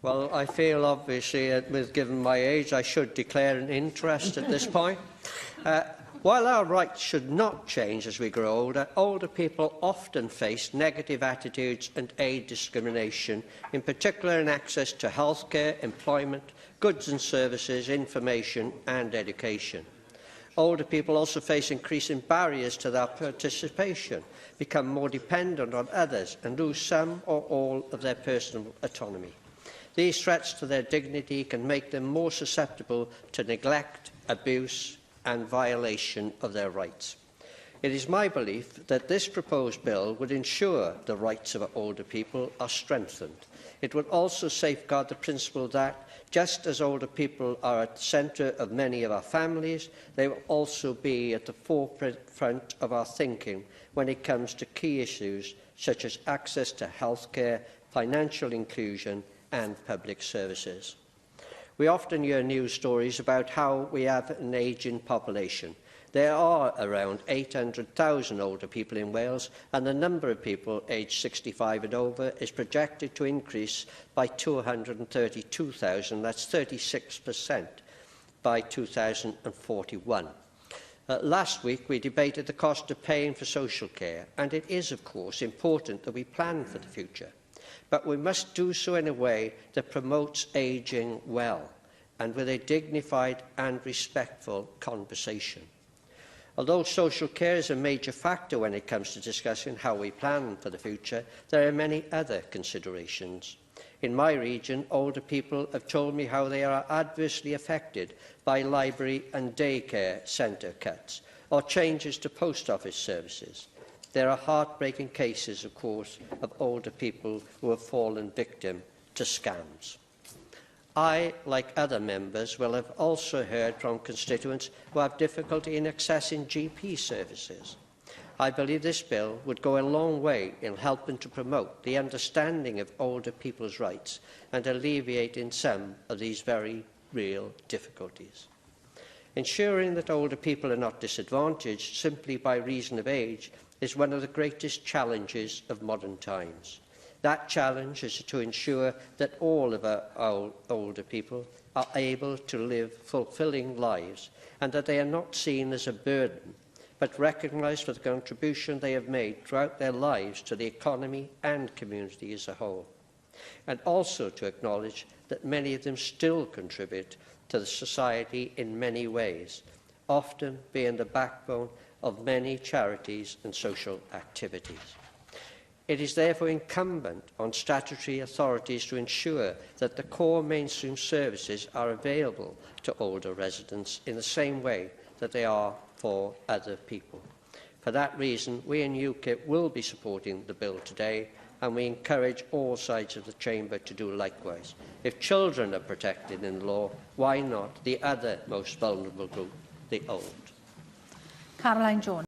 Well, I feel obviously that given my age, I should declare an interest at this point. While our rights should not change as we grow older, older people often face negative attitudes and age discrimination, in particular in access to healthcare, employment, goods and services, information and education. Older people also face increasing barriers to their participation, become more dependent on others and lose some or all of their personal autonomy. These threats to their dignity can make them more susceptible to neglect, abuse and violation of their rights. It is my belief that this proposed bill would ensure the rights of older people are strengthened. It would also safeguard the principle that, just as older people are at the centre of many of our families, they will also be at the forefront of our thinking when it comes to key issues such as access to healthcare, financial inclusion and public services. We often hear news stories about how we have an ageing population. There are around 800,000 older people in Wales, and the number of people aged 65 and over is projected to increase by 232,000, that's 36% by 2041. Last week we debated the cost of paying for social care, and it is of course important that we plan for the future. But we must do so in a way that promotes ageing well and with a dignified and respectful conversation. Although social care is a major factor when it comes to discussing how we plan for the future, there are many other considerations. In my region, older people have told me how they are adversely affected by library and daycare centre cuts or changes to post office services. There are heartbreaking cases, of course, of older people who have fallen victim to scams. I, like other members, will have also heard from constituents who have difficulty in accessing GP services. I believe this bill would go a long way in helping to promote the understanding of older people's rights and alleviating some of these very real difficulties. Ensuring that older people are not disadvantaged simply by reason of age is one of the greatest challenges of modern times. That challenge is to ensure that all of our older people are able to live fulfilling lives and that they are not seen as a burden, but recognised for the contribution they have made throughout their lives to the economy and community as a whole. And also to acknowledge that many of them still contribute to the society in many ways, often being the backbone of many charities and social activities. It is therefore incumbent on statutory authorities to ensure that the core mainstream services are available to older residents in the same way that they are for other people. For that reason, we in UKIP will be supporting the bill today, and we encourage all sides of the chamber to do likewise. If children are protected in law, why not the other most vulnerable group, the old? Caroline Jones.